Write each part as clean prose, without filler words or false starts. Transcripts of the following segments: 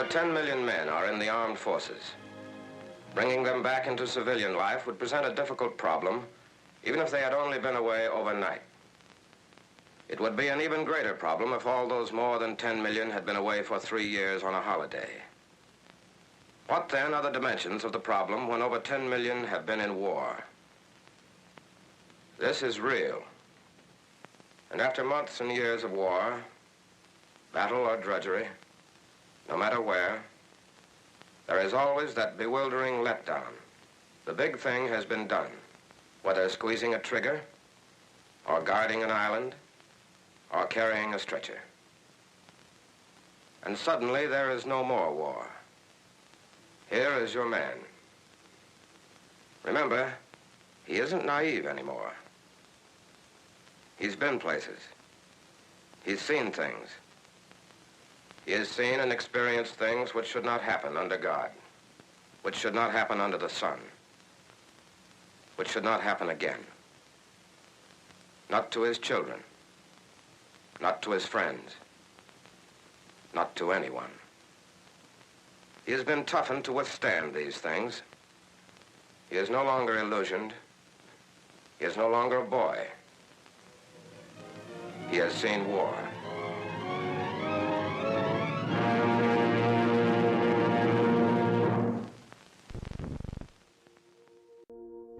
10 million men are in the armed forces. Bringing them back into civilian life would present a difficult problem, even if they had only been away overnight. It would be an even greater problem if all those more than 10 million had been away for 3 years on a holiday. What then are the dimensions of the problem when over 10 million have been in war? This is real. And after months and years of war, battle or drudgery, no matter where, there is always that bewildering letdown. The big thing has been done, whether squeezing a trigger, or guarding an island, or carrying a stretcher. And suddenly there is no more war. Here is your man. Remember, he isn't naive anymore. He's been places. He's seen things. He has seen and experienced things which should not happen under God, which should not happen under the sun, which should not happen again. Not to his children, not to his friends, not to anyone. He has been toughened to withstand these things. He is no longer illusioned. He is no longer a boy. He has seen war.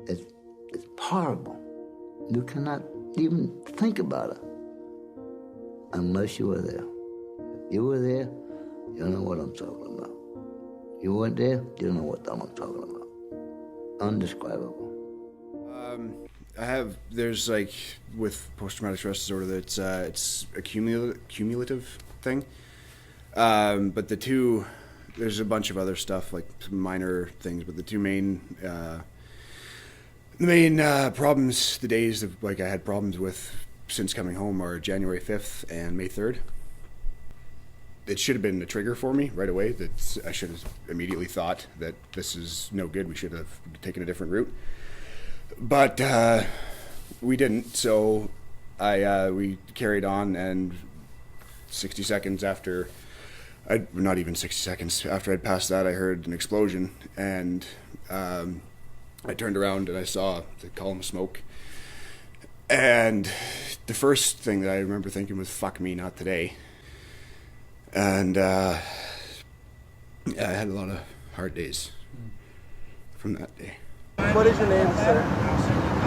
It's horrible. You cannot even think about it unless you were there. If you were there, you know what I'm talking about. You weren't there, you know what I'm talking about. Undescribable. There's like, with post-traumatic stress disorder, it's a cumulative thing. But there's a bunch of other stuff, like some minor things, but the two main problems, the days of, like, I had problems with since coming home are January 5th and May 3rd. It should have been a trigger for me right away. That I should have immediately thought that this is no good. We should have taken a different route. But we didn't, so we carried on, and 60 seconds after, not even 60 seconds after I'd passed that, I heard an explosion, and I turned around and I saw the column of smoke. And the first thing that I remember thinking was, fuck me, not today. And I had a lot of hard days from that day. What is your name, sir?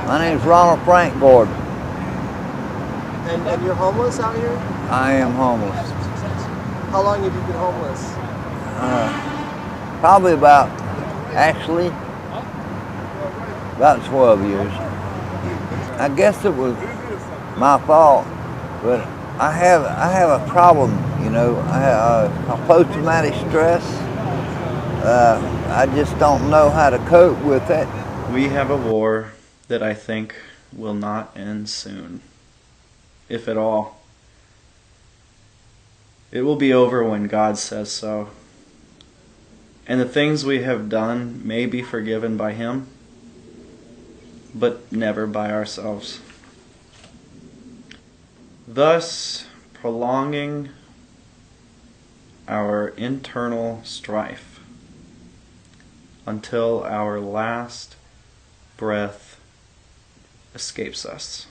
My name's Ronald Frank Gordon. And you're homeless out here? I am homeless. How long have you been homeless? Probably about 12 years. I guess it was my fault, but I have a problem, you know. I have post-traumatic stress. I just don't know how to cope with it. We have a war that I think will not end soon, if at all. It will be over when God says so. And the things we have done may be forgiven by Him, but never by ourselves. Thus, prolonging our internal strife until our last breath escapes us.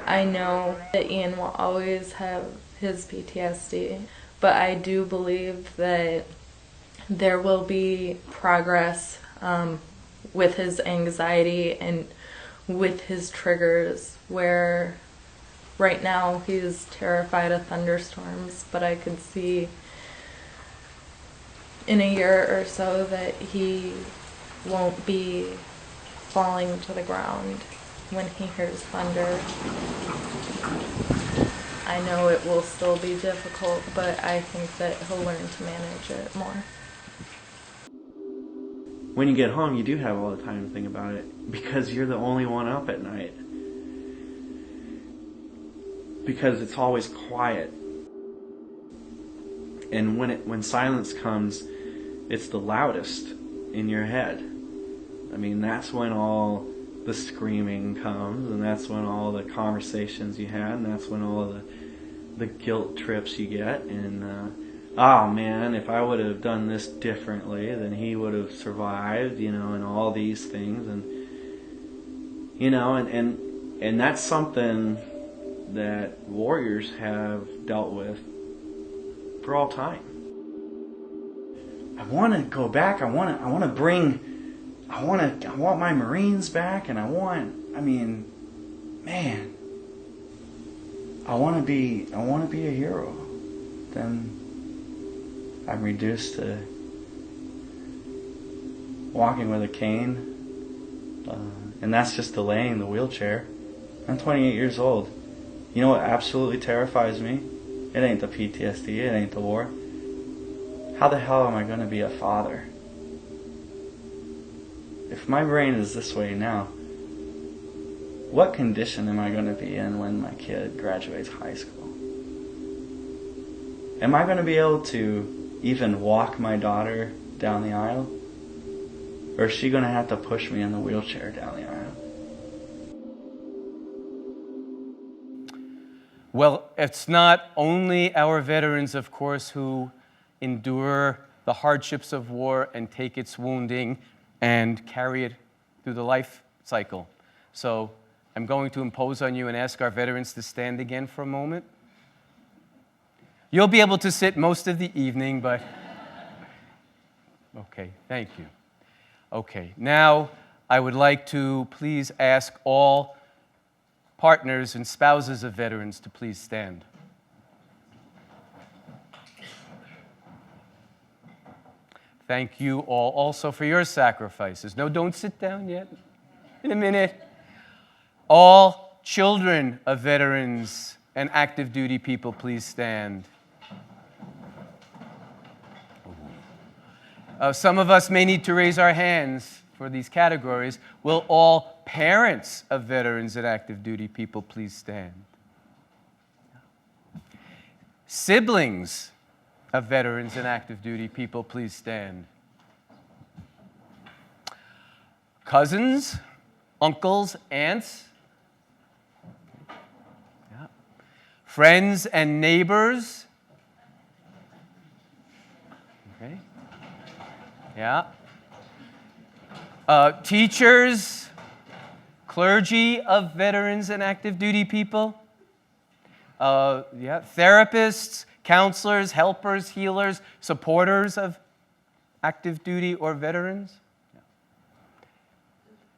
I know that Ian will always have his PTSD, but I do believe that there will be progress with his anxiety and with his triggers, where right now he's terrified of thunderstorms, but I could see in a year or so that he won't be falling to the ground when he hears thunder. I know it will still be difficult, but I think that he'll learn to manage it more. When you get home, you do have all the time to think about it, because you're the only one up at night. Because it's always quiet. And when silence comes, it's the loudest in your head. I mean, that's when all the screaming comes, and that's when all the conversations you had, and that's when all the the guilt trips you get, and oh man, if I would have done this differently, then he would have survived, and all these things, and and that's something that warriors have dealt with for all time. I want to go back. I want my Marines back, and I want to be a hero. Then I'm reduced to walking with a cane, and that's just delaying the wheelchair. I'm 28 years old. You know what absolutely terrifies me? It ain't the PTSD, it ain't the war. How the hell am I going to be a father? If my brain is this way now, what condition am I going to be in when my kid graduates high school? Am I going to be able to even walk my daughter down the aisle? Or is she going to have to push me in the wheelchair down the aisle? Well, it's not only our veterans, of course, who endure the hardships of war and take its wounding and carry it through the life cycle. So I'm going to impose on you and ask our veterans to stand again for a moment. You'll be able to sit most of the evening, but okay, thank you. Okay, now I would like to please ask all partners and spouses of veterans to please stand. Thank you all also for your sacrifices. No, don't sit down yet. In a minute. All children of veterans and active duty people, please stand. Some of us may need to raise our hands for these categories. Will all parents of veterans and active duty people please stand? Siblings of veterans and active duty people, please stand. Cousins, uncles, aunts, yeah. Friends and neighbors, okay, yeah. Teachers, clergy of veterans and active duty people, yeah. Therapists, counselors, helpers, healers, supporters of active duty or veterans? Yeah.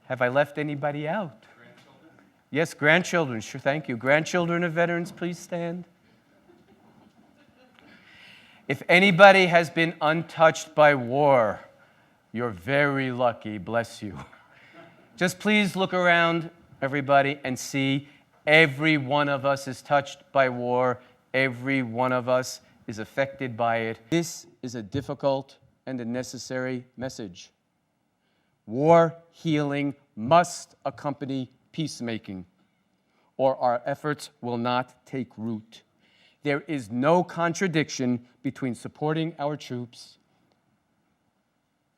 Have I left anybody out? Grandchildren? Yes, grandchildren. Sure, thank you. Grandchildren of veterans, please stand. If anybody has been untouched by war, you're very lucky. Bless you. Just please look around, everybody, and see every one of us is touched by war. Every one of us is affected by it. This is a difficult and a necessary message. War healing must accompany peacemaking, or our efforts will not take root. There is no contradiction between supporting our troops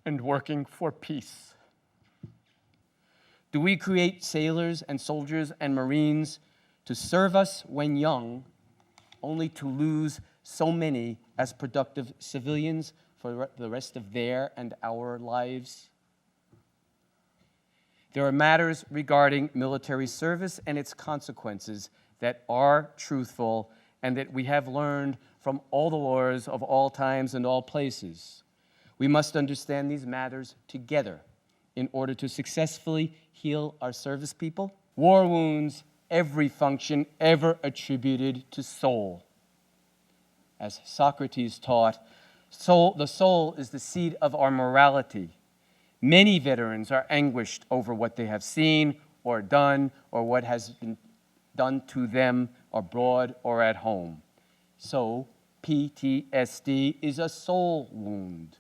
and working for peace. Do we create sailors and soldiers and Marines to serve us when young, only to lose so many as productive civilians for the rest of their and our lives? There are matters regarding military service and its consequences that are truthful and that we have learned from all the wars of all times and all places. We must understand these matters together in order to successfully heal our service people. War wounds every function ever attributed to soul. As Socrates taught, the soul is the seat of our morality. Many veterans are anguished over what they have seen or done or what has been done to them abroad or at home. So, PTSD is a soul wound.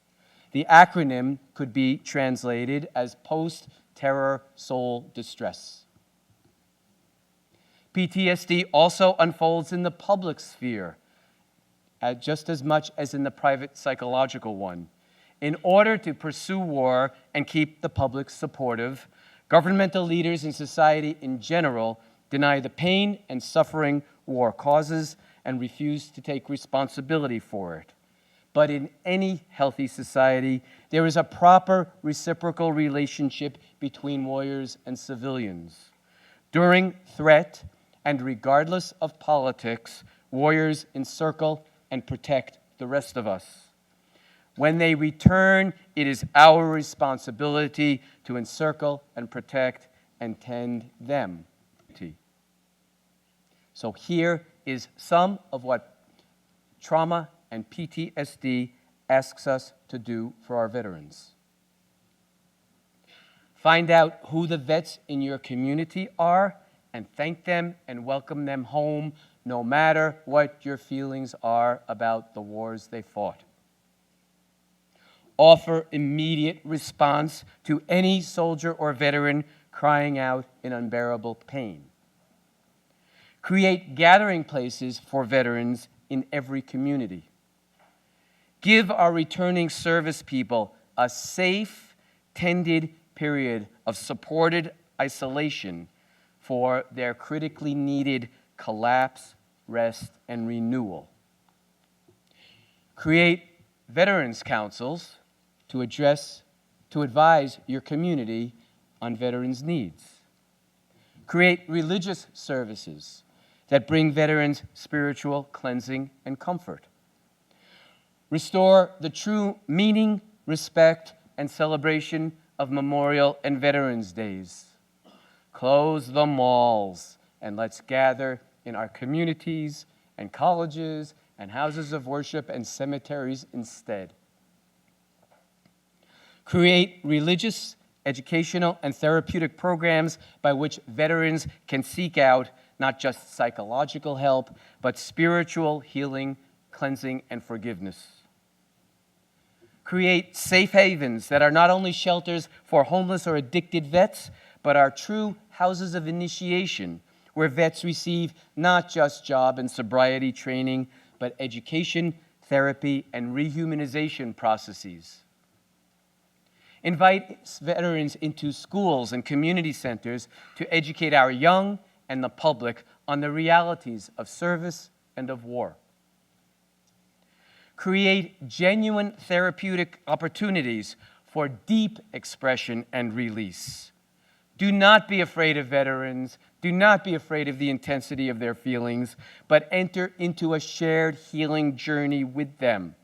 The acronym could be translated as post-terror soul distress. PTSD also unfolds in the public sphere, just as much as in the private psychological one. In order to pursue war and keep the public supportive, governmental leaders and society in general deny the pain and suffering war causes and refuse to take responsibility for it. But in any healthy society, there is a proper reciprocal relationship between warriors and civilians. During threat and regardless of politics, warriors encircle and protect the rest of us. When they return, it is our responsibility to encircle and protect and tend them. So here is some of what trauma and PTSD asks us to do for our veterans. Find out who the vets in your community are and thank them and welcome them home, no matter what your feelings are about the wars they fought. Offer immediate response to any soldier or veteran crying out in unbearable pain. Create gathering places for veterans in every community. Give our returning service people a safe, tended period of supported isolation for their critically needed collapse, rest, and renewal. Create veterans councils to advise your community on veterans' needs. Create religious services that bring veterans spiritual cleansing and comfort. Restore the true meaning, respect, and celebration of Memorial and Veterans Days. Close the malls and let's gather in our communities and colleges and houses of worship and cemeteries instead. Create religious, educational, and therapeutic programs by which veterans can seek out not just psychological help, but spiritual healing, cleansing, and forgiveness. Create safe havens that are not only shelters for homeless or addicted vets, but are true houses of initiation where vets receive not just job and sobriety training, but education, therapy, and rehumanization processes. Invite veterans into schools and community centers to educate our young and the public on the realities of service and of war. Create genuine therapeutic opportunities for deep expression and release. Do not be afraid of veterans. Do not be afraid of the intensity of their feelings, but enter into a shared healing journey with them.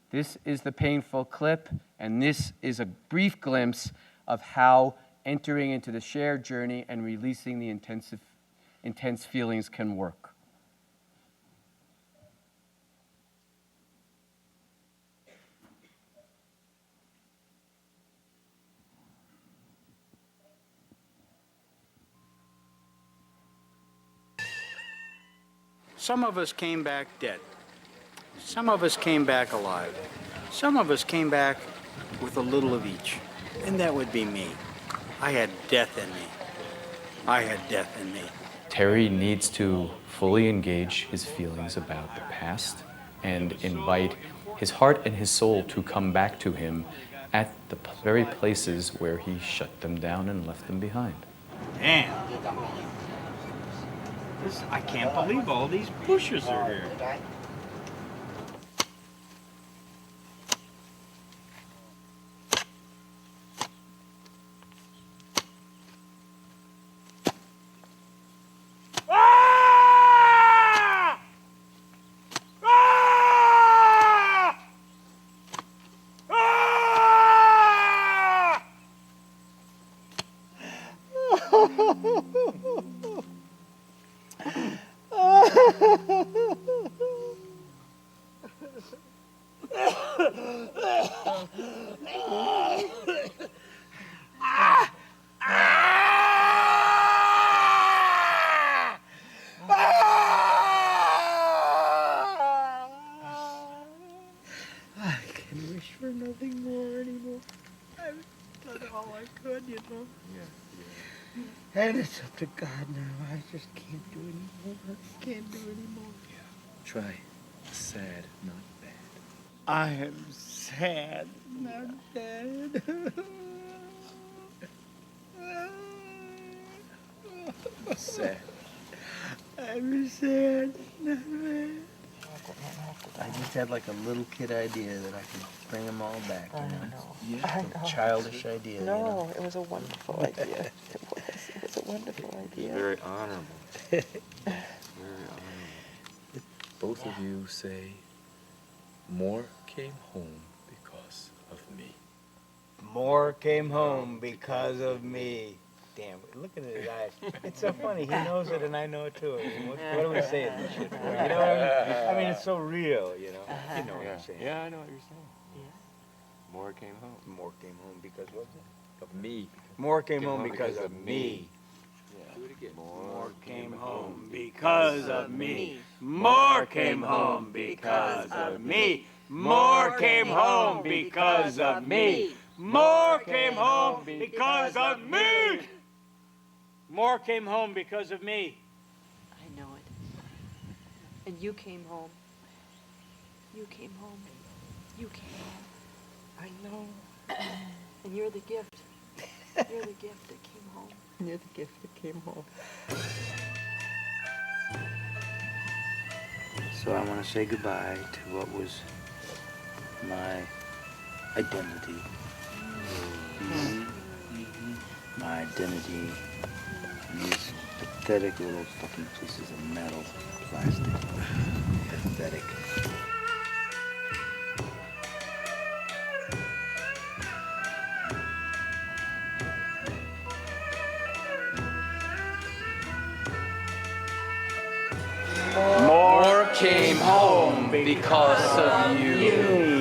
This is the painful clip, and this is a brief glimpse of how entering into the shared journey and releasing the intense feelings can work. Some of us came back dead. Some of us came back alive. Some of us came back with a little of each. And that would be me. I had death in me. I had death in me. Terry needs to fully engage his feelings about the past and invite his heart and his soul to come back to him at the very places where he shut them down and left them behind. Man, I can't believe all these bushes are here. And it's up to God now. I just can't do anymore. Can't do anymore. Try sad, not bad. I am sad, not bad. Sad. I'm sad. I just had like a little kid idea that I could bring them all back, you know? I know. A childish idea, No, you know? it was a wonderful idea. It was a wonderful idea. Very honorable. Very honorable. Both of you say, more came home because of me. More came home because of me. Damn, look at his eyes. It's so funny. He knows it and I know it too. I mean, what are we saying this shit for? You know what I mean? I mean, it's so real, you know? You know what I'm saying. Yeah, I know what you're saying. Yeah. More came home. More came home because what was it? Of me. More came home because of me. Yeah. Do it again. More came home because of me. More came home because of me. More came home because of me. More came home because of me. More came home because of me. I know it. And you came home. You came home. You came home. I know. And you're the gift. You're the gift that came home. You're the gift that came home. So I want to say goodbye to what was my identity. My identity in these pathetic little fucking pieces of metal, plastic. Pathetic. More came home because of you.